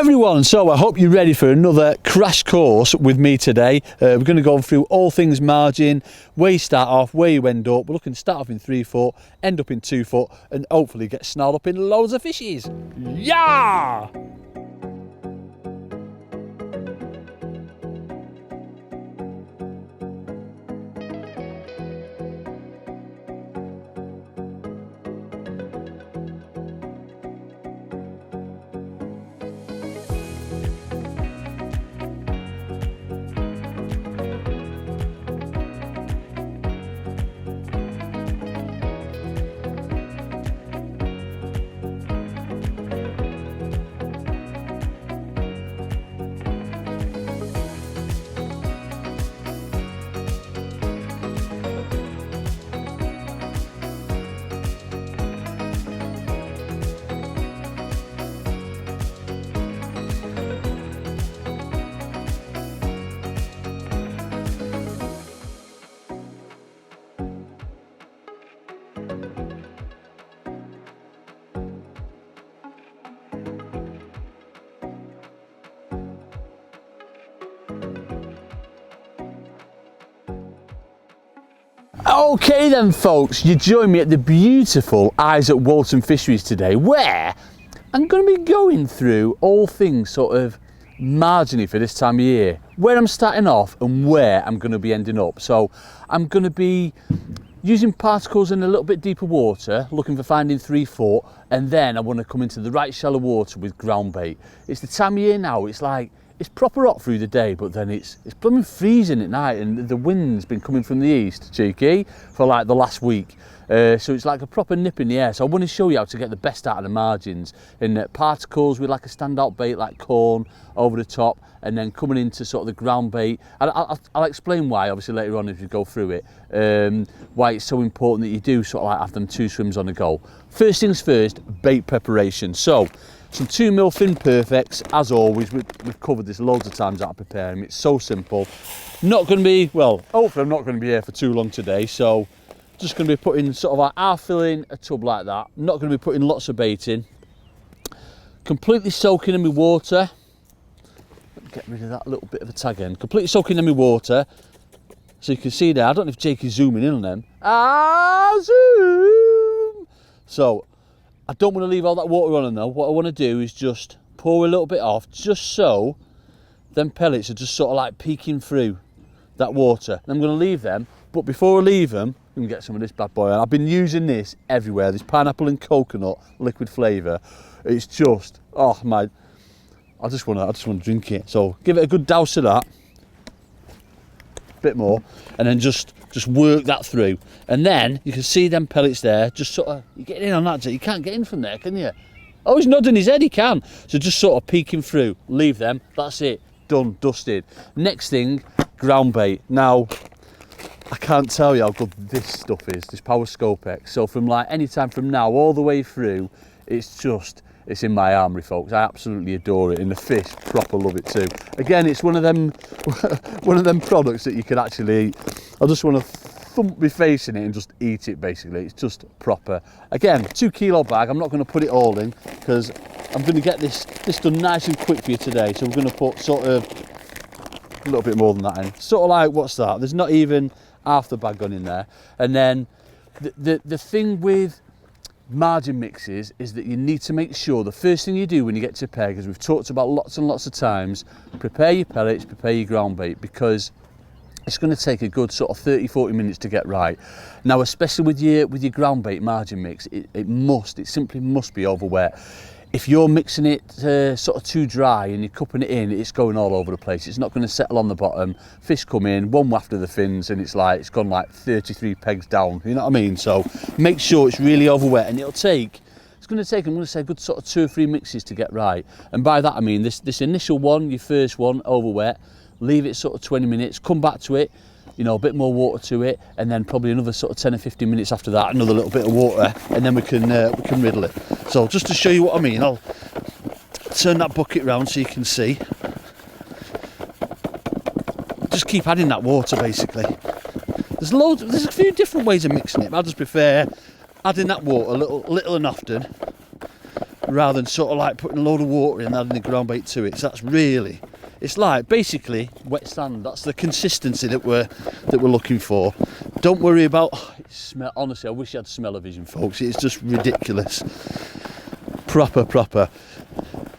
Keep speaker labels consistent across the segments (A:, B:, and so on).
A: Everyone, so I hope you're ready for another crash course with me today. We're going to go through all things margin, where you start off, where you end up. We're looking to start off in 3 foot, end up in 2 foot, and hopefully get snarled up in loads of fishies. Yeah! Okay then folks, you join me at the beautiful Izaak Walton Fisheries today, where I'm going to be going through all things sort of marginy for this time of year, where I'm starting off and where I'm going to be ending up. So I'm going to be using particles in a little bit deeper water, looking for finding 3 foot, and then I want to come into the right shallow water with ground bait. It's the time of year now, it's proper hot through the day, but then it's blooming freezing at night, and the wind's been coming from the east, cheeky, for like the last week. So it's like a proper nip in the air. So I want to show you how to get the best out of the margins in particles with like a standout bait like corn over the top, and then coming into sort of the ground bait. I'll explain why, obviously, later on as we go through it, why it's so important that you do sort of like have them 2 swims on the go. First things first, bait preparation. So some 2mm thin perfects, as always. We've covered this loads of times how to prepare them. It's so simple. Not going to be, well, hopefully I'm not going to be here for too long today, so just going to be putting sort of like half filling a tub like that. Not going to be putting lots of bait in. Completely soaking in my water. Let me get rid of that little bit of a tag end. Completely soaking in my water. So you can see there, I don't know if Jake is zooming in on them. Zoom! So I don't want to leave all that water on them though. What I want to do is just pour a little bit off, just so them pellets are just sort of like peeking through that water. And I'm going to leave them, but before I leave them, I'm going to get some of this bad boy on. I've been using this everywhere, this pineapple and coconut liquid flavour. It's just, oh my, I just want to drink it. So give it a good douse of that, bit more, and then just work that through. And then you can see them pellets there, just sort of, you get in on that, you can't get in from there, can you? Oh, he's nodding his head, he can. So just sort of peeking through, leave them, that's it, done, dusted. Next thing, ground bait. Now, I can't tell you how good this stuff is, this Power Scope X. So from like any time from now all the way through, it's in my armoury, folks. I absolutely adore it, and the fish proper love it too. Again, it's one of them products that you can actually eat. I just want to thump my face in it and just eat it, basically. It's just proper. Again, 2 kilo bag. I'm not going to put it all in because I'm going to get this done nice and quick for you today. So we're going to put sort of a little bit more than that in. Sort of like, what's that? There's not even half the bag gone in there. And then the thing with margin mixes is that you need to make sure the first thing you do when you get to peg, as we've talked about lots and lots of times, prepare your pellets, prepare your ground bait, because it's going to take a good sort of 30-40 minutes to get right. Now, especially with your ground bait margin mix, it simply must be over wet. If you're mixing it sort of too dry and you're cupping it in, it's going all over the place. It's not going to settle on the bottom. Fish come in, one waft of the fins, and it's gone like 33 pegs down. You know what I mean? So make sure it's really over wet, and it's going to take, I'm going to say, a good sort of 2 or 3 mixes to get right. And by that I mean this initial one, your first one, over wet. Leave it sort of 20 minutes, come back to it, you know, a bit more water to it, and then probably another sort of 10 or 15 minutes after that, another little bit of water, and then we can riddle it. So just to show you what I mean, I'll turn that bucket round so you can see. Just keep adding that water, basically. There's a few different ways of mixing it, but I just prefer adding that water little and often. rather than sort of like putting a load of water in and adding the ground bait to it. So that's really, it's like basically wet sand. That's the consistency that we're looking for. Don't worry about, it smell, honestly, I wish you had smell-o-vision, folks. It's just ridiculous. Proper.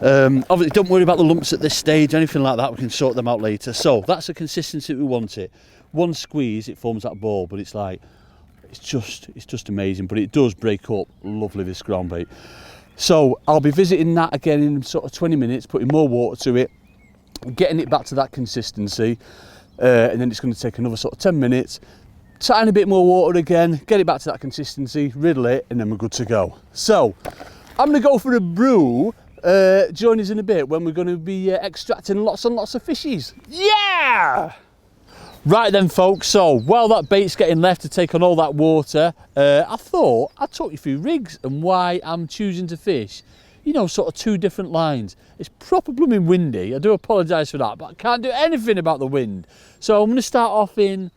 A: Obviously, don't worry about the lumps at this stage, anything like that. We can sort them out later. So that's the consistency that we want it. One squeeze, it forms that ball, but it's like, it's just amazing. But it does break up lovely, this ground bait. So I'll be visiting that again in sort of 20 minutes, putting more water to it, getting it back to that consistency, and then it's going to take another sort of 10 minutes, tiny bit more water again, get it back to that consistency, riddle it, and then we're good to go. So I'm going to go for a brew. Join us in a bit when we're going to be extracting lots and lots of fishies. Yeah! Right then, folks, so while that bait's getting left to take on all that water, I thought I'd talk you through rigs and why I'm choosing to fish, you know, sort of two different lines. It's proper blooming windy. I do apologise for that, but I can't do anything about the wind. So I'm going to start off in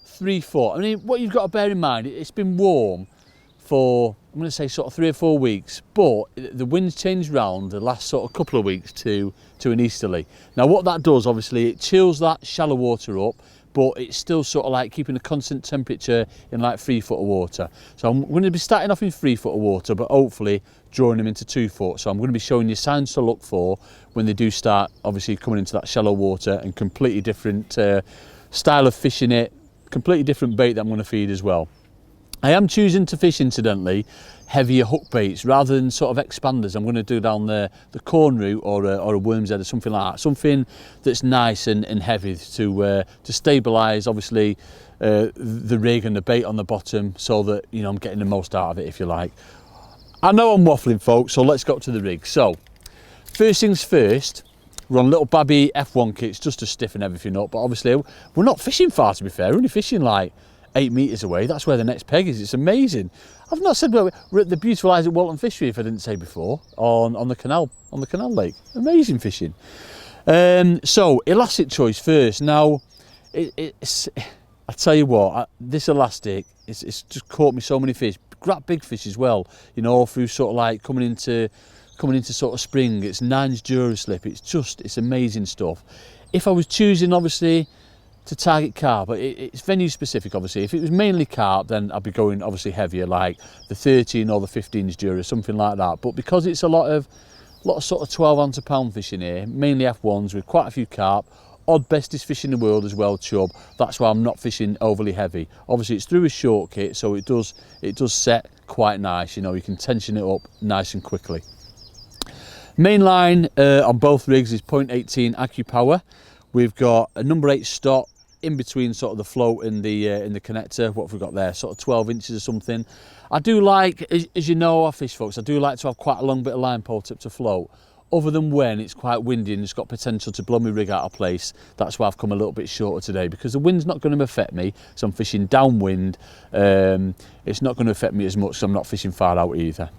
A: 3 foot. I mean, what you've got to bear in mind, it's been warm for, I'm going to say sort of 3 or 4 weeks, but the wind's changed round the last sort of couple of weeks to an easterly. Now what that does, obviously, it chills that shallow water up, but it's still sort of like keeping a constant temperature in like 3 foot of water. So I'm going to be starting off in 3 foot of water, but hopefully drawing them into 2 foot. So I'm going to be showing you signs to look for when they do start obviously coming into that shallow water, and completely different style of fishing it, completely different bait that I'm going to feed as well. I am choosing to fish, incidentally, heavier hook baits rather than sort of expanders. I'm going to do down the corn root or a worm's head or something like that. Something that's nice and heavy to stabilise, obviously, the rig and the bait on the bottom, so that, you know, I'm getting the most out of it, if you like. I know I'm waffling, folks, so let's go up to the rig. So, first things first, we're on little babby F1 kits just to stiffen everything up. But obviously, we're not fishing far, to be fair. We're only fishing like 8 metres away. That's where the next peg is. It's amazing. I've not said, well, we're at the beautiful Izaak Walton Fishery, if I didn't say before, on the canal lake. Amazing fishing. So elastic choice first. Now, I tell you what, this elastic, it's just caught me so many fish. Grab big fish as well. You know, all through sort of like coming into sort of spring. It's 9's Duraslip. It's amazing stuff. If I was choosing, obviously, to target carp, but it's venue specific, obviously. If it was mainly carp, then I'd be going obviously heavier, like the 13 or the 15's Dura, something like that. But because it's a lot of sort of 12 ounce a pound fish in here, mainly F1s with quite a few carp, odd bestest fish in the world as well, chub. That's why I'm not fishing overly heavy. Obviously it's through a short kit, so it does set quite nice. You know, you can tension it up nice and quickly. Main line on both rigs is 0.18 AccuPower. We've got a number 8 stop in between sort of the float and the connector. What have we got there? Sort of 12 inches or something. I do like, as you know, our fish folks, I do like to have quite a long bit of line pole tip to float, other than when it's quite windy and it's got potential to blow my rig out of place. That's why I've come a little bit shorter today, because the wind's not going to affect me, so I'm fishing downwind. It's not going to affect me as much, so I'm not fishing far out either.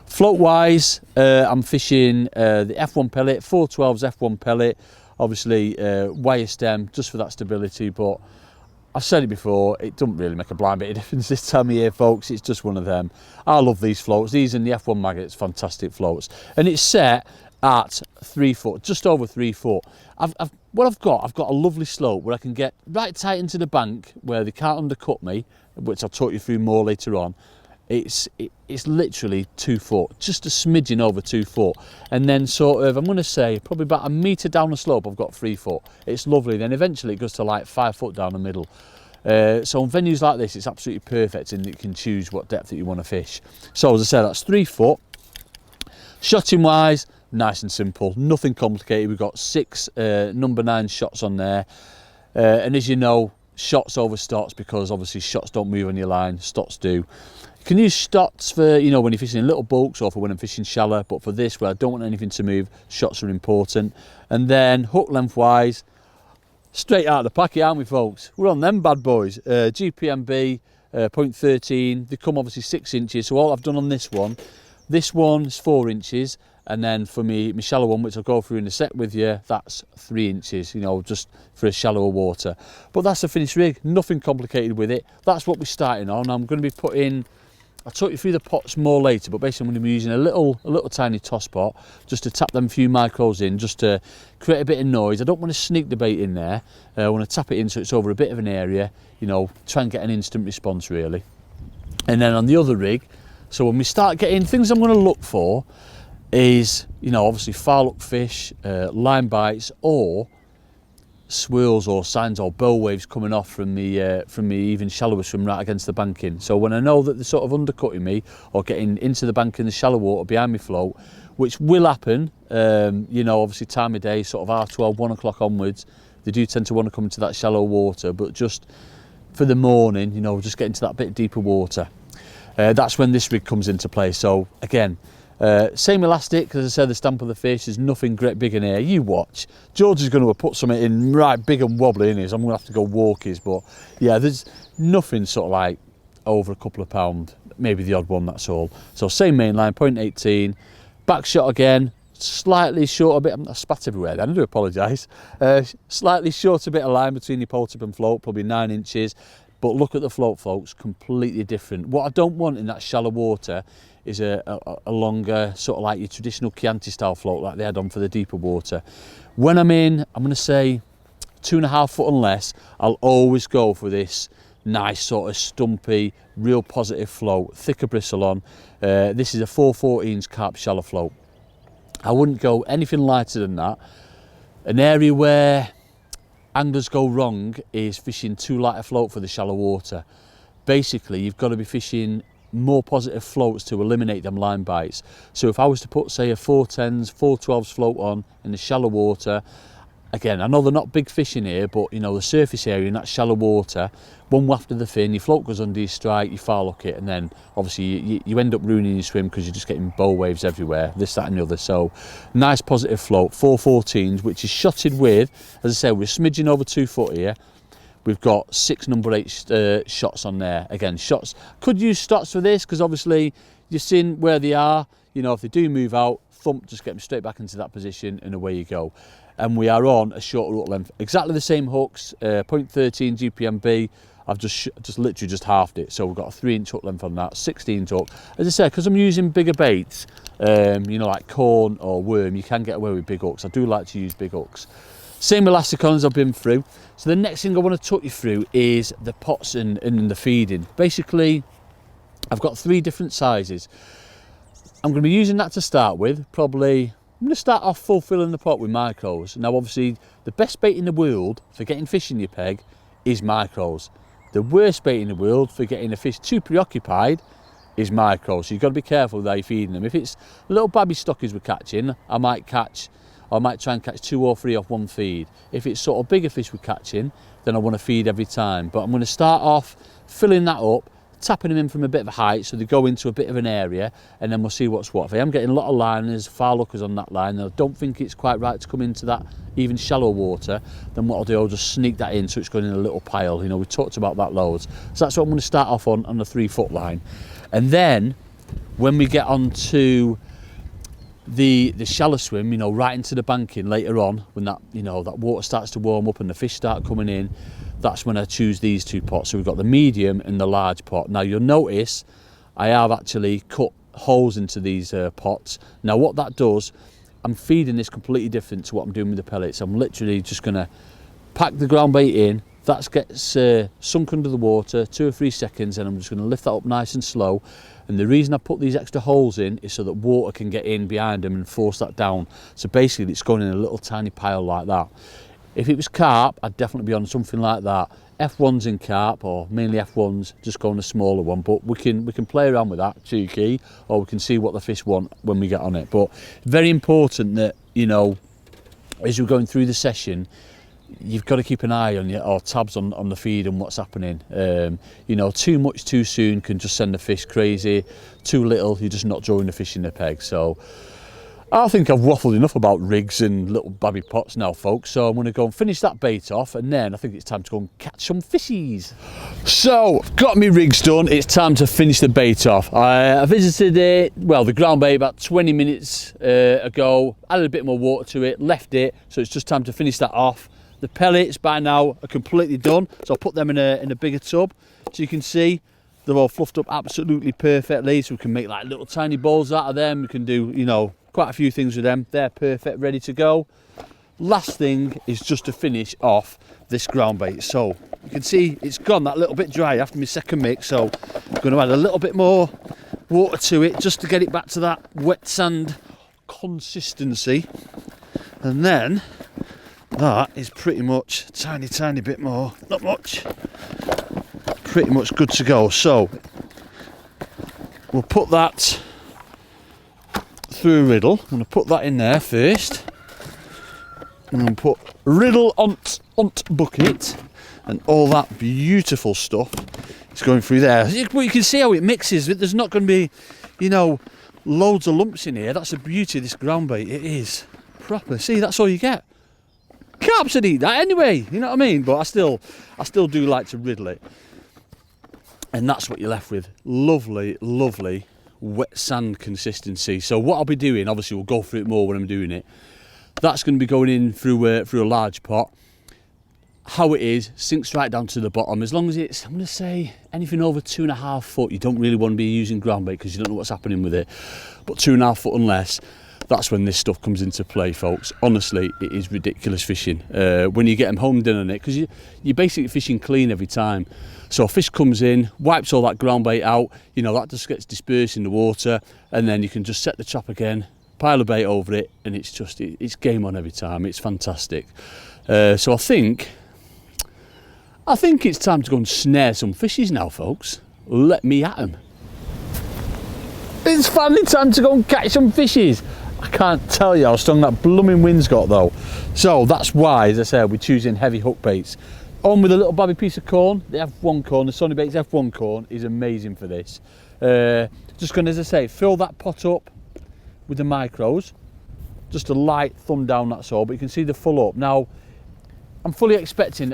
A: Float wise, I'm fishing the F1 pellet, 412's F1 pellet. Obviously wire stem just for that stability, but I've said it before, it doesn't really make a blind bit of difference this time of year, folks. It's just one of them. I love these floats. These and the F1 maggots, fantastic floats, and it's set at 3 foot, just over 3 foot. I've got a lovely slope where I can get right tight into the bank where they can't undercut me, which I'll talk you through more later on. It's literally 2 foot, just a smidgen over 2 foot, and then sort of, I'm going to say probably about a metre down the slope I've got 3 foot. It's lovely. Then eventually it goes to like 5 foot down the middle. So on venues like this, it's absolutely perfect, and you can choose what depth that you want to fish. So as I said, that's 3 foot. Shotting wise, nice and simple, nothing complicated. We've got 6 number 9 shots on there, and as you know, shots over stots, because obviously shots don't move on your line, stots do. You can use stots for, you know, when you're fishing in little bulks, or for when I'm fishing shallow, but for this, where I don't want anything to move, shots are important. And then hook length wise, straight out of the packet, aren't we, folks? We're on them bad boys. GPMB 0.13, they come obviously 6 inches, so all I've done on this one's 4 inches, and then for me, my shallow one, which I'll go through in a sec with you, that's 3 inches, you know, just for a shallower water. But that's the finished rig, nothing complicated with it. That's what we're starting on. I'm going to be putting I'll talk you through the pots more later, but basically I'm going to be using a little tiny toss pot just to tap them few micros in, just to create a bit of noise. I don't want to sneak the bait in there. I want to tap it in so it's over a bit of an area, you know, try and get an instant response really. And then on the other rig, so when we start getting things I'm going to look for is, you know, obviously foul up fish, line bites, or swirls or signs or bow waves coming off from the even shallower swim right against the banking. So when I know that they're sort of undercutting me or getting into the bank in the shallow water behind me float, which will happen, you know, obviously time of day, sort of R12, 1 o'clock onwards, they do tend to want to come into that shallow water, but just for the morning, you know, just get into that bit deeper water. That's when this rig comes into play. So again, same elastic, as I said, the stamp of the fish is nothing great big in here. You watch, George is going to put something in right big and wobbly in his. I'm going to have to go walkies, but yeah, there's nothing sort of like over a couple of pound, maybe the odd one, that's all. So same main line, 0.18, back shot again, slightly short a bit. I spat everywhere then, I do apologise. Slightly short a bit of line between your pole tip and float, probably 9 inches. But look at the float, folks, completely different. What I don't want in that shallow water is a longer, sort of like your traditional Chianti style float like they had on for the deeper water. When I'm in, I'm going to say 2.5 foot and less, I'll always go for this nice sort of stumpy, real positive float, thicker bristle on. This is a 4/14 carp shallow float. I wouldn't go anything lighter than that. An area where anglers go wrong is fishing too light a float for the shallow water. Basically, you've got to be fishing more positive floats to eliminate them line bites. So if I was to put, say, a 410s, 412s float on in the shallow water, again, I know they're not big fish in here, but you know, the surface area in that shallow water, one waft of the fin, your float goes under your strike, you foul hook it, and then obviously you end up ruining your swim because you're just getting bow waves everywhere, this, that and the other. So nice positive float, 4/14s, which is shotted with, as I say, we're smidging over 2 foot here. We've got 6 number 8 shots on there. Again, shots, could use stots for this because obviously you've seen where they are. You know, if they do move out, thump, just get them straight back into that position and away you go. And we are on a shorter hook length. Exactly the same hooks, 0.13 GPMB. I've just literally just halved it. So we've got a 3-inch hook length on that, 16 hook. As I said, because I'm using bigger baits, you know, like corn or worm, you can get away with big hooks. I do like to use big hooks. Same elasticons I've been through. So the next thing I want to talk you through is the pots and the feeding. Basically, I've got 3 different sizes. I'm going to be using that to start with. Probably, I'm going to start off full filling the pot with micros. Now, obviously, the best bait in the world for getting fish in your peg is micros. The worst bait in the world for getting a fish too preoccupied is micros. So you've got to be careful with how you're feeding them. If it's little babby stockies we're catching, I might try and catch 2 or 3 off one feed. If it's sort of bigger fish we're catching, then I want to feed every time. But I'm going to start off filling that up, tapping them in from a bit of a height so they go into a bit of an area, and then we'll see what's what. If I am getting a lot of liners, foul hookers on that line, and I don't think it's quite right to come into that even shallow water, then what I'll do, I'll just sneak that in so it's going in a little pile. You know, we talked about that loads. So that's what I'm going to start off on the 3 foot line. And then when we get on to the shallow swim, you know, right into the banking later on, when that, you know, that water starts to warm up and the fish start coming in, that's when I choose these 2 pots. So we've got the medium and the large pot. Now you'll notice I have actually cut holes into these pots. Now what that does, I'm feeding this completely different to what I'm doing with the pellets. I'm literally just going to pack the ground bait in, that gets sunk under the water 2 or 3 seconds, and I'm just going to lift that up nice and slow. And the reason I put these extra holes in is so that water can get in behind them and force that down. So basically it's going in a little tiny pile like that. If it was carp, I'd definitely be on something like that. F1s in carp, or mainly F1s, just go on a smaller one. But we can play around with that, cheeky, or we can see what the fish want when we get on it. But very important that, you know, as you're going through the session, you've got to keep an eye on or tabs on the feed and what's happening. You know, too much too soon can just send the fish crazy. Too little, you're just not drawing the fish in the peg. So I think I've waffled enough about rigs and little babby pots now, folks. So I'm going to go and finish that bait off, and then I think it's time to go and catch some fishies. So, got me rigs done. It's time to finish the bait off. I visited it, well, the ground bait about 20 minutes ago. Added a bit more water to it, left it. So it's just time to finish that off. The pellets by now are completely done, so I'll put them in a bigger tub. So you can see They're all fluffed up absolutely perfectly, so we can make like little tiny balls out of them. We can do, you know, quite a few things with them. They're perfect, ready to go. Last thing is just to finish off this ground bait. So you can see it's gone that little bit dry after my second mix, so I'm going to add a little bit more water to it just to get it back to that wet sand consistency. And then that is pretty much a tiny bit more, not much, pretty much good to go. So we'll put that through a riddle. I'm going to put that in there first, and then put riddle ont bucket, and all that beautiful stuff is going through there. But you can see how it mixes. There's not going to be, you know, loads of lumps in here. That's the beauty of this ground bait. It is proper. See, that's all you get. Carps would eat that anyway, you know what I mean? But I still do like to riddle it. And that's what you're left with. Lovely, lovely wet sand consistency. So what I'll be doing, obviously we'll go through it more when I'm doing it. That's going to be going in through a large pot. How it is, sinks right down to the bottom. As long as it's, I'm going to say, anything over 2.5 foot, you don't really want to be using ground bait because you don't know what's happening with it. But 2.5 foot and less, that's when this stuff comes into play, folks. Honestly, it is ridiculous fishing when you get them homed in on it, because you're basically fishing clean every time. So a fish comes in, wipes all that ground bait out, you know, that just gets dispersed in the water, and then you can just set the trap again, pile of bait over it, and it's just, it's game on every time. It's fantastic. So I think it's time to go and snare some fishes now, folks. Let me at them. It's finally time to go and catch some fishes. I can't tell you how strong that blooming wind's got though. So that's why, as I said, we're choosing heavy hook baits. On with a little babby piece of corn, the F1 corn, the Sonubaits F1 corn is amazing for this. Just going to, as I say, fill that pot up with the micros. Just a light thumb down, that's all, but you can see the full up. Now, I'm fully expecting,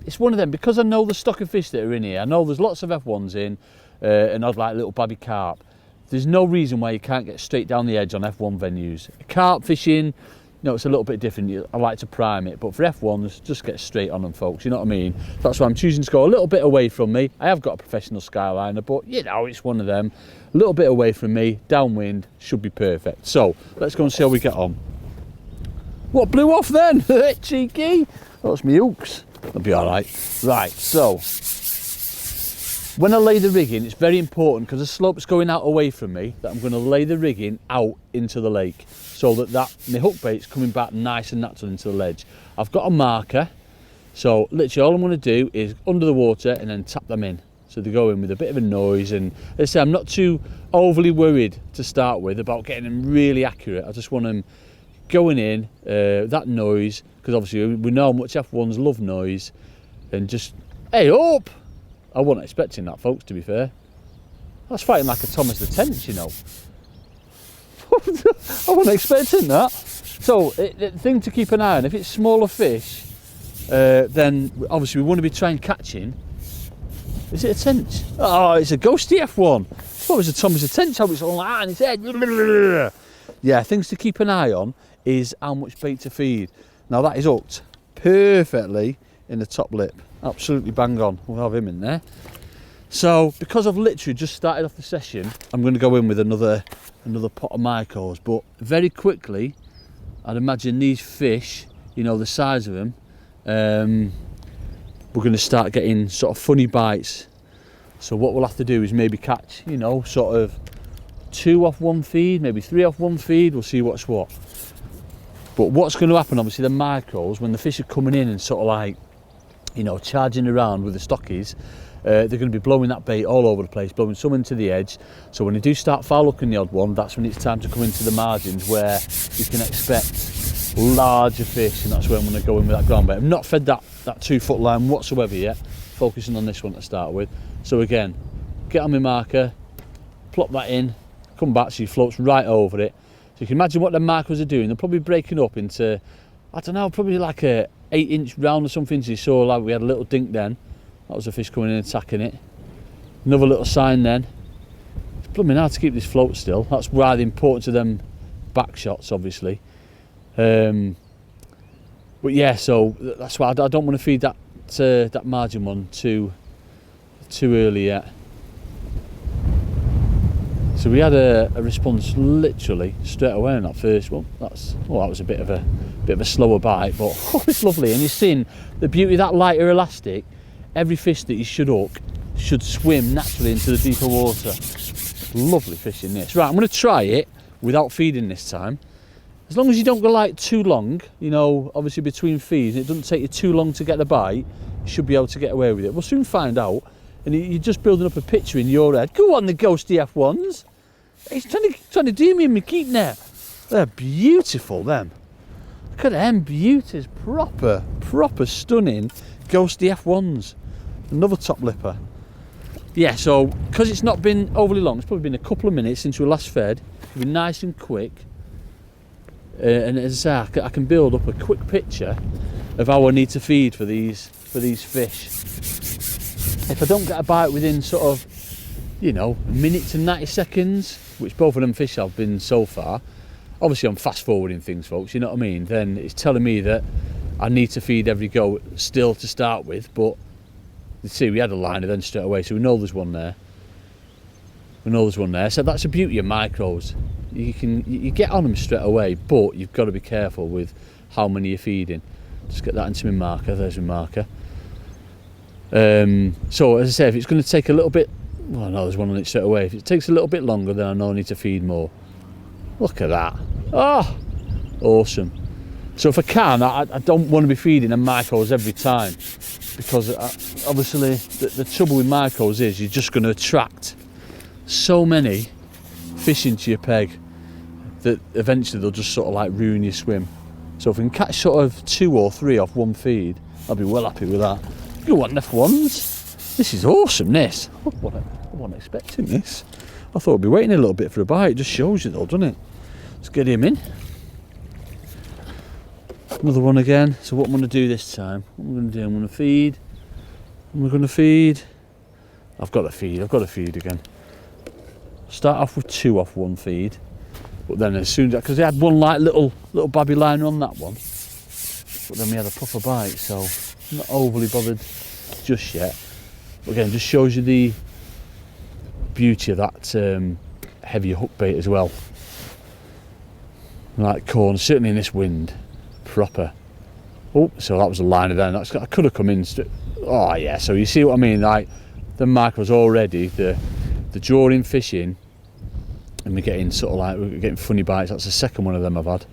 A: it's one of them, because I know the stock of fish that are in here, I know there's lots of F1s in, and I'd like little babby carp. There's no reason why you can't get straight down the edge on F1 venues. Carp fishing, you know, it's a little bit different. I like to prime it, but for F1s, just get straight on them, folks, you know what I mean? That's why I'm choosing to go a little bit away from me. I have got a professional skyliner, but, you know, it's one of them. A little bit away from me, downwind, should be perfect. So, let's go and see how we get on. What blew off then? Cheeky. That's me hooks. That'll be all right. Right, so when I lay the rig in, it's very important, because the slope's going out away from me, that I'm going to lay the rig in out into the lake, so that my hook bait's coming back nice and natural into the ledge. I've got a marker, so literally all I'm going to do is under the water and then tap them in. So they go in with a bit of a noise, and as I say, I'm not too overly worried to start with about getting them really accurate. I just want them going in, that noise, because obviously we know how much F1s love noise, and just, hey up! I wasn't expecting that, folks, to be fair. That's fighting like a Thomas the Tenth, you know. I wasn't expecting that. So, the thing to keep an eye on, if it's smaller fish, then obviously we want to be trying catching. Is it a tench? Oh, it's a ghosty F1. I thought it was a Thomas the Tenth, how it's all like that in its head. Yeah, things to keep an eye on is how much bait to feed. Now that is hooked perfectly in the top lip. Absolutely bang on. We'll have him in there. So because I've literally just started off the session, I'm going to go in with another pot of micros, but very quickly I'd imagine these fish, you know, the size of them, we're going to start getting sort of funny bites. So what we'll have to do is maybe catch, you know, sort of 2 off one feed, maybe 3 off one feed. We'll see what's what. But what's going to happen, obviously, the micros, when the fish are coming in and sort of like, you know, charging around with the stockies, they're going to be blowing that bait all over the place, blowing some into the edge. So when they do start foul hooking the odd one, that's when it's time to come into the margins where you can expect larger fish, and that's where I'm going to go in with that ground bait. I've not fed that 2 foot line whatsoever yet, focusing on this one to start with. So again, get on my marker, plop that in, come back so he floats right over it. So you can imagine what the markers are doing. They're probably breaking up into, I don't know, probably like a 8-inch round or something. So you saw like we had a little dink then. That was a fish coming in and attacking it. Another little sign then. It's blooming hard to keep this float still. That's why the importance of them back shots, obviously. But yeah, so that's why I don't want to feed that margin one too early yet. So we had a response literally straight away on that first one. That was a bit of a slower bite, but it's lovely. And you've seen the beauty of that lighter elastic. Every fish that you should hook should swim naturally into the deeper water. Lovely fishing this. Right, I'm going to try it without feeding this time. As long as you don't go like too long, you know, obviously between feeds, it doesn't take you too long to get the bite, you should be able to get away with it. We'll soon find out. And you're just building up a picture in your head. Go on, the ghosty F1s. He's trying to do me in my keep now. They're beautiful, them. Look at them beauties. Proper stunning ghosty F1s. Another top lipper. Yeah, so because it's not been overly long, it's probably been a couple of minutes since we last fed. It'll be nice and quick. And as I say, I can build up a quick picture of how I need to feed for these fish. If I don't get a bite within sort of, you know, a minute to 90 seconds, which both of them fish have been so far, obviously I'm fast forwarding things, folks, you know what I mean, then it's telling me that I need to feed every go still to start with. But you see, we had a liner then straight away, so we know there's one there. So that's the beauty of micros. You get on them straight away, but you've got to be careful with how many you're feeding. Just get that into my marker. There's my marker. So as I say, if it's going to take a little bit, well, no, there's one on it straight away. If it takes a little bit longer, then I know I need to feed more. Look at that. Oh, awesome. So if I can, I don't want to be feeding them micros every time, because obviously the trouble with micros is you're just going to attract so many fish into your peg that eventually they'll just sort of like ruin your swim. So if we can catch sort of 2 or 3 off one feed, I'll be well happy with that. You want F1s? This is awesome, this. I wasn't expecting this. I thought I'd be waiting a little bit for a bite. It just shows you though, doesn't it? Let's get him in. Another one again. So what I'm going to do this time, what I'm going to do, I'm going to feed. I've got to feed again. Start off with 2 off one feed. But then as soon as, because they had one like little babby liner on that one. But then we had a proper bite, so I'm not overly bothered just yet. But again, just shows you the beauty of that heavier hook bait as well. Like corn, certainly in this wind, proper. Oh, so that was a liner then. I could have come in. Oh yeah, so you see what I mean? Like the micros already, the drawing fish in, and we're getting funny bites. That's the second one of them I've had.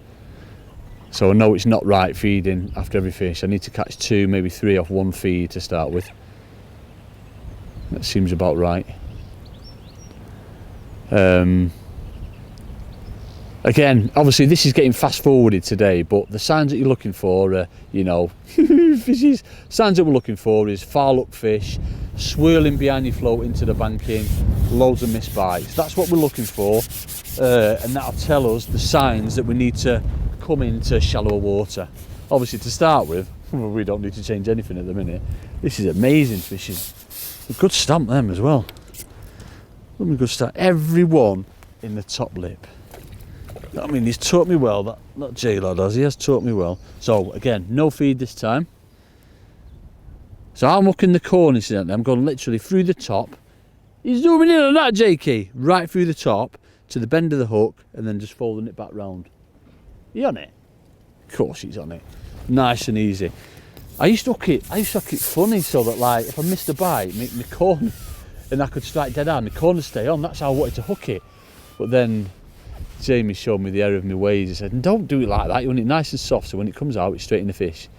A: So I know it's not right feeding after every fish. I need to catch 2, maybe 3 off one feed to start with. That seems about right. Again, obviously this is getting fast forwarded today, but the signs that you're looking for, you know, fishes. Signs that we're looking for is far up fish, swirling behind your float into the banking, loads of missed bites. That's what we're looking for, and that'll tell us the signs that we need to come into shallower water. Obviously, to start with, we don't need to change anything at the minute. This is amazing fishing. A good stamp them as well. Let me go start. Everyone in the top lip. I mean, he's taught me well. That J-Lad has. He has taught me well. So again, no feed this time. So I'm hooking the corner, incidentally. I'm going literally through the top. He's zooming in on that, Jakey. Right through the top to the bend of the hook, and then just folding it back round. You on it? Of course he's on it. Nice and easy. I used to hook it funny so that, like, if I missed a bite, my corner, and I could strike dead on, my corner stay on. That's how I wanted to hook it. But then Jamie showed me the error of my ways. He said, don't do it like that. You want it nice and soft, so when it comes out, it's straight in the fish.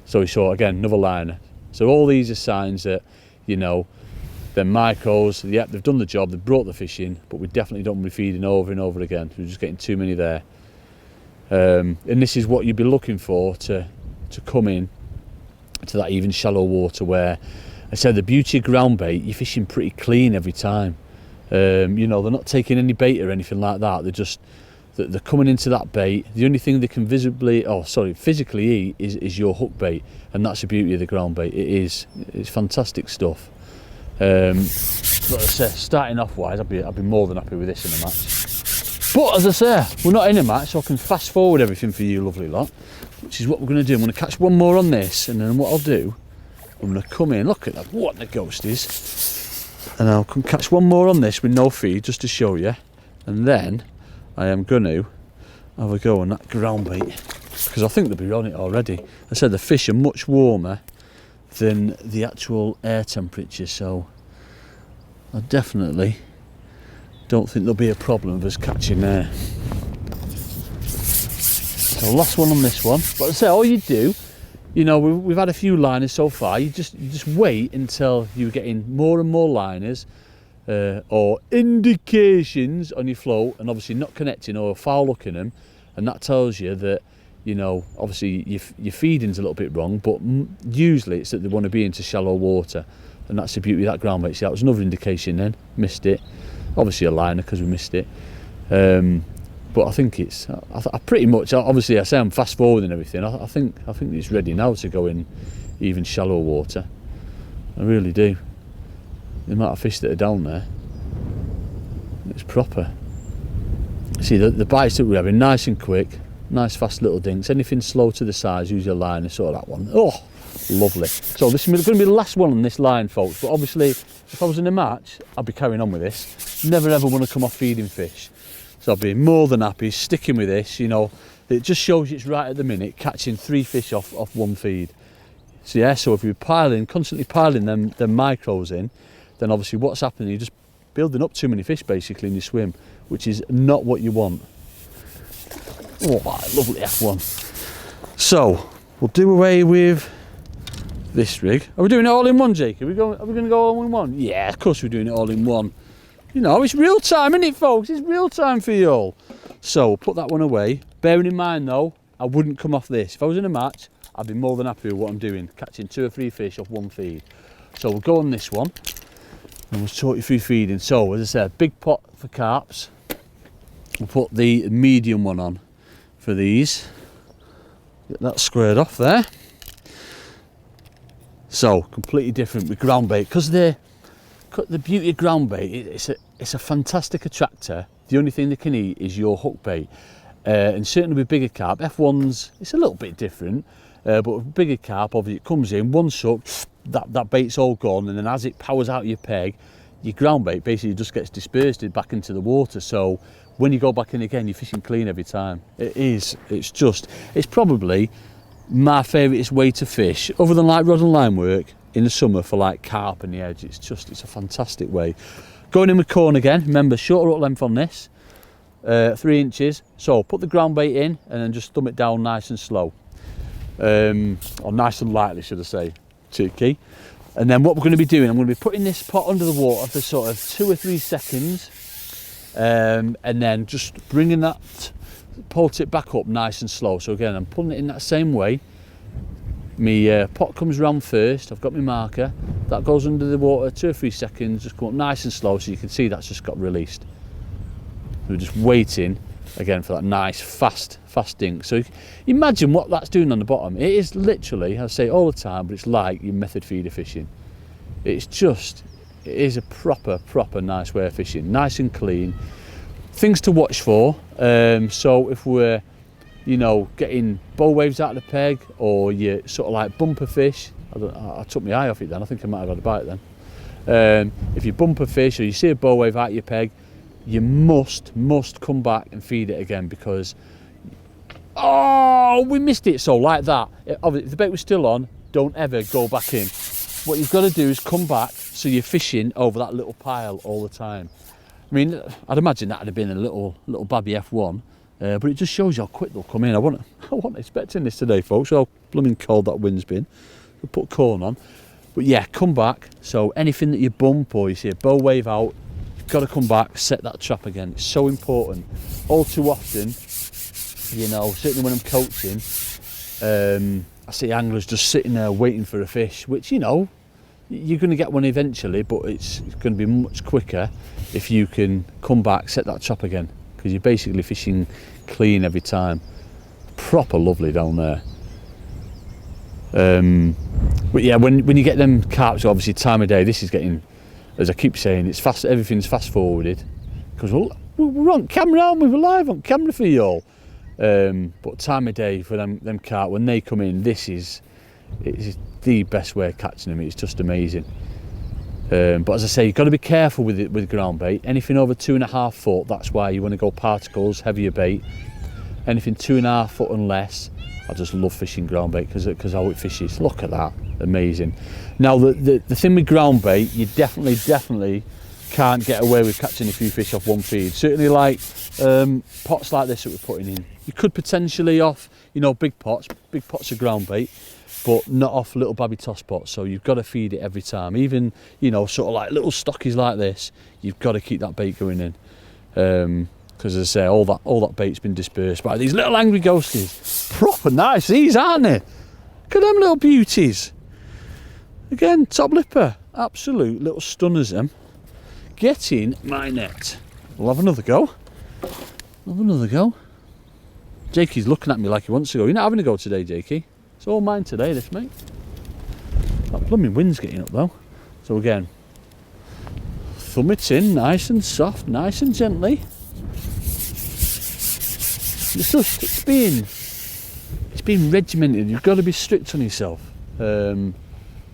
A: So he saw, again, another liner. So all these are signs that, you know, they're micros. Yeah, they've done the job, they've brought the fish in, but we definitely don't want to be feeding over and over again. We're just getting too many there. And this is what you'd be looking for to come in to that even shallow water where, I said, the beauty of ground bait, you're fishing pretty clean every time. You know, they're not taking any bait or anything like that. They're coming into that bait. The only thing they can physically eat is your hook bait, and that's the beauty of the ground bait. It's fantastic stuff. But as I say, starting off wise, I'd be more than happy with this in a match. But as I say, we're not in a match, so I can fast forward everything for you lovely lot, which is what we're going to do. I'm going to catch one more on this, and then what I'll do, I'm going to come in, look at that, what the ghost is, and I'll come catch one more on this with no feed, just to show you, and then I am going to have a go on that ground bait, because I think they'll be on it already. I said the fish are much warmer than the actual air temperature, so I definitely don't think there'll be a problem with us catching there. So last one on this one. But I say, all you do, you know, we've had a few liners so far. You just wait until you're getting more and more liners or indications on your float, and obviously not connecting or foul hooking them, and that tells you that, you know, obviously your feeding's a little bit wrong, but usually it's that they want to be into shallow water, and that's the beauty of that ground bait. See, that was another indication then. Missed it. Obviously a liner because we missed it. But I think it's, I pretty much, obviously I say I'm fast forward and everything, I think it's ready now to go in even shallow water. I really do. The amount of fish that are down there, it's proper. See, the bites that we're having, nice and quick, nice fast little dinks. Anything slow to the size, use your liner, sort of that one. Oh, lovely. So this is going to be the last one on this line, folks, but obviously if I was in a match, I'd be carrying on with this. Never ever want to come off feeding fish. So I'd be more than happy sticking with this, you know. It just shows you it's right at the minute, catching 3 fish off one feed. So yeah, so if you're constantly piling them micros in, then obviously what's happening, you're just building up too many fish basically in your swim, which is not what you want. Oh, lovely F1. So we'll do away with this rig. Are we doing it all in one, Jake? Are we going to go all in one? Yeah, of course we're doing it all in one. You know, it's real time, isn't it, folks? It's real time for you all. So we'll put that one away. Bearing in mind though, I wouldn't come off this. If I was in a match, I'd be more than happy with what I'm doing, catching 2 or 3 fish off one feed. So we'll go on this one and we'll talk you through feeding. So as I said, big pot for carps. We'll put the medium one on for these. Get that squared off there. So completely different with ground bait, because the beauty of ground bait, it's a fantastic attractor. The only thing they can eat is your hook bait, and certainly with bigger carp, F1s, it's a little bit different, but with bigger carp, obviously it comes in one suck, that bait's all gone, and then as it powers out your peg, your ground bait basically just gets dispersed back into the water. So when you go back in again, you're fishing clean every time. It's probably my favourite way to fish, other than like rod and line work, in the summer for like carp and the edge. It's a fantastic way. Going in with corn again, remember shorter hook length on this, 3 inches. So put the ground bait in and then just thumb it down nice and slow, or nice and lightly should I say, key. And then what we're going to be doing, I'm going to be putting this pot under the water for sort of 2 or 3 seconds, and then just bringing that pole tip back up nice and slow. So again, I'm pulling it in that same way. My pot comes round first, I've got my marker, that goes under the water 2 or 3 seconds, just come up nice and slow, so you can see that's just got released. We're just waiting again for that nice fast dink. So imagine what that's doing on the bottom. It is literally, I say all the time, but it's like your method feeder fishing. It is a proper nice way of fishing, nice and clean. Things to watch for, so if we're, you know, getting bow waves out of the peg, or you sort of like bumper fish, I took my eye off it then, I think I might have had a bite then. If you bumper fish or you see a bow wave out of your peg, you must come back and feed it again, because, oh, we missed it. So like that, if the bait was still on, don't ever go back in. What you've got to do is come back, so you're fishing over that little pile all the time. I mean, I'd imagine that would have been a little babby F1, but it just shows you how quick they'll come in. I wasn't expecting this today, folks. How blooming cold that wind's been. We'll put corn on, but yeah, come back. So anything that you bump or you see a bow wave out, you've got to come back, set that trap again. It's so important. All too often, you know, certainly when I'm coaching, I see anglers just sitting there waiting for a fish, which, you know, you're going to get one eventually, but it's going to be much quicker if you can come back, set that trap again, because you're basically fishing clean every time. Proper lovely down there. But yeah, when you get them carps, obviously time of day, this is getting, as I keep saying, it's fast. Everything's fast forwarded, because we're on camera, aren't we? We're live on camera for you all. But time of day for them carp, when they come in, it's the best way of catching them. It's just amazing. But as I say, you've got to be careful with it with ground bait. Anything over 2.5 foot, that's why you want to go particles, heavier bait. Anything 2.5 foot and less, I just love fishing ground bait because how it fishes. Look at that, amazing. Now the thing with ground bait, you definitely can't get away with catching a few fish off one feed. Certainly like pots like this that we're putting in. You could potentially off, you know, big pots of ground bait, but not off little babby toss pots. So you've got to feed it every time. Even, you know, sort of like little stockies like this, you've got to keep that bait going in. Because as I say, all that bait's been dispersed by these little angry ghosties. Proper nice these, aren't they? Look at them little beauties. Again, top lipper, absolute little stunners them. Get in my net. We'll have another go. Jakey's looking at me like he wants to go. You're not having a go today, Jakey. It's all mine today, this, mate. That blooming wind's getting up though. So again, thumb it in nice and soft, nice and gently. It's been regimented. You've got to be strict on yourself. We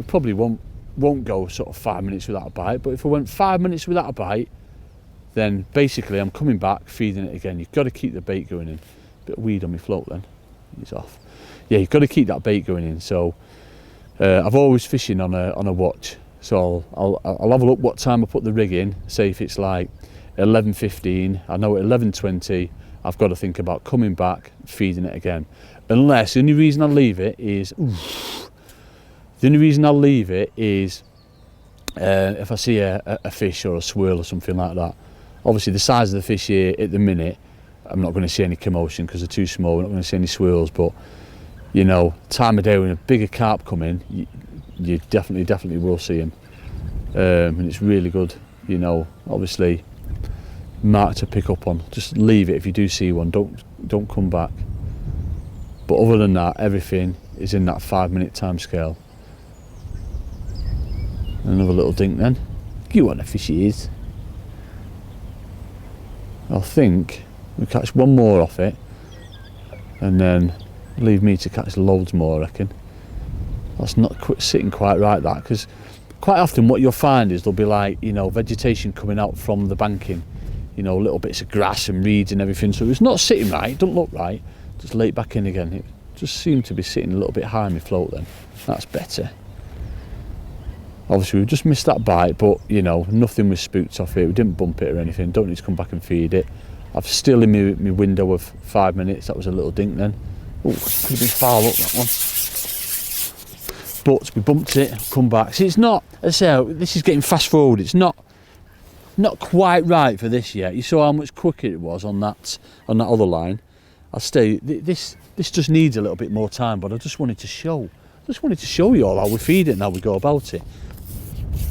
A: probably won't go sort of 5 minutes without a bite, but if I went 5 minutes without a bite, then basically I'm coming back, feeding it again. You've got to keep the bait going in. Bit of weed on my float then. He's off. Yeah, you've got to keep that bait going in. So I've always fishing on a watch. So I'll have a look what time I put the rig in. Say if it's like 11:15, I know at 11:20 I've got to think about coming back, feeding it again. Unless the only reason I leave it is if I see a fish or a swirl or something like that. Obviously the size of the fish here at the minute, I'm not going to see any commotion because they're too small. We're not going to see any swirls, but you know, time of day when a bigger carp come in, you definitely will see them. And it's really good, you know, obviously mark to pick up on. Just leave it if you do see one, don't come back. But other than that, everything is in that 5 minute time scale. Another little dink then. You want a fish he is. I think we'll catch one more off it and then leave me to catch loads more, I reckon. That's not sitting quite right, that, because quite often what you'll find is there'll be like, you know, vegetation coming out from the banking, you know, little bits of grass and reeds and everything, so it's not sitting right, it don't look right. Just lay it back in again. It just seemed to be sitting a little bit high on my float then. That's better. Obviously we've just missed that bite, but you know, nothing was spooked off it. We didn't bump it or anything. Don't need to come back and feed it. I've still in my window of 5 minutes. That was a little dink then. Oh, could have been foul up that one. But we bumped it, come back. See, it's not, as I say, this is getting fast forward. It's not quite right for this yet. You saw how much quicker it was on that other line. I'll stay. This just needs a little bit more time, but I just wanted to show you all how we feed it and how we go about it.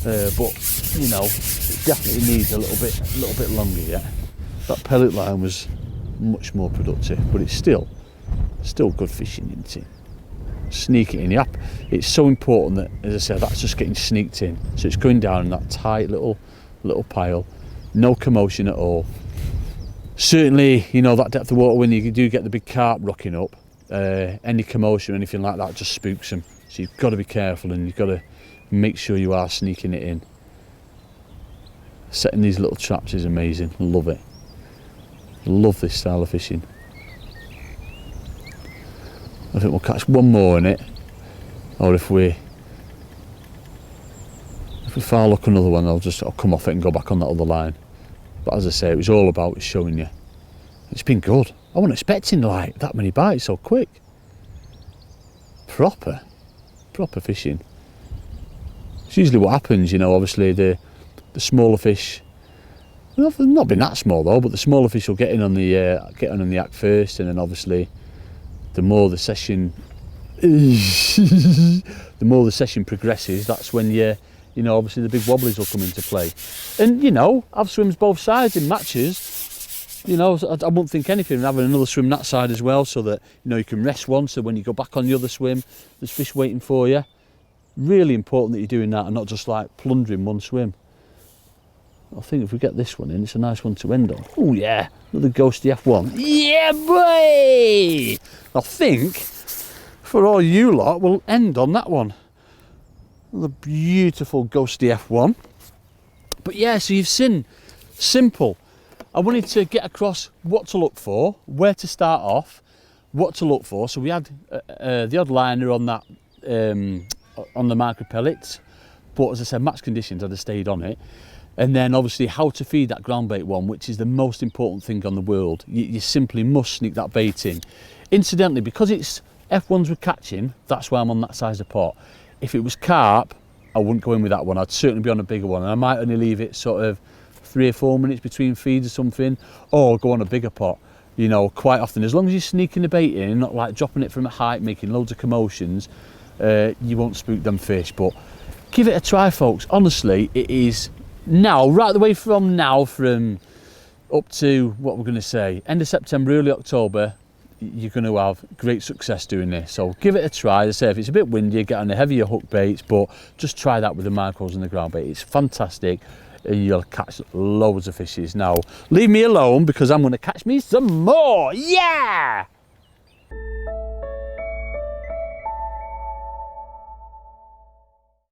A: But you know, it definitely needs a little bit longer yet. That pellet line was much more productive, but it's still good fishing, isn't it? Sneak it in. Yep. It's so important that, as I said, that's just getting sneaked in. So it's going down in that tight little pile, no commotion at all. Certainly, you know, that depth of water when you do get the big carp rocking up, any commotion or anything like that just spooks them. So you've got to be careful and you've got to make sure you are sneaking it in. Setting these little traps is amazing. Love it. Love this style of fishing. I think we'll catch one more in it, or if we foul hook another one, I'll come off it and go back on that other line. But as I say, it was all about showing you. It's been good. I wasn't expecting like that many bites so quick. Proper fishing. It's usually what happens, you know. Obviously the smaller fish, they've not been that small though, but the smaller fish will get in on the act first, and then obviously the more the session progresses, that's when you know, obviously the big wobblies will come into play. And you know, I've swims both sides in matches. You know, I wouldn't think anything of having another swim that side as well, so that, you know, you can rest one, so when you go back on the other swim, there's fish waiting for you. Really important that you're doing that and not just like plundering one swim. I think if we get this one in, it's a nice one to end on. Oh yeah, another ghosty F1. Yeah, boy! I think for all you lot, we'll end on that one. Another beautiful ghosty F1. But yeah, so you've seen, simple. I wanted to get across what to look for, where to start off, what to look for. So we had the odd liner on that, on the micro pellets, but as I said, match conditions, I'd have stayed on it. And then obviously how to feed that ground bait one, which is the most important thing on the world. You simply must sneak that bait in. Incidentally, because it's F1s we're catching, that's why I'm on that size of pot. If it was carp, I wouldn't go in with that one. I'd certainly be on a bigger one, and I might only leave it sort of 3 or 4 minutes between feeds or something, or go on a bigger pot. You know, quite often, as long as you're sneaking the bait in, not like dropping it from a height, making loads of commotions, you won't spook them fish. But give it a try, folks. Honestly, it is now, right the way from now, from up to, what we're going to say, end of September, early October, you're going to have great success doing this. So give it a try. As I say, if it's a bit windy, get on the heavier hook baits, but just try that with the micros and the ground bait. It's fantastic, and you'll catch loads of fishes. Now, leave me alone, because I'm going to catch me some more. Yeah!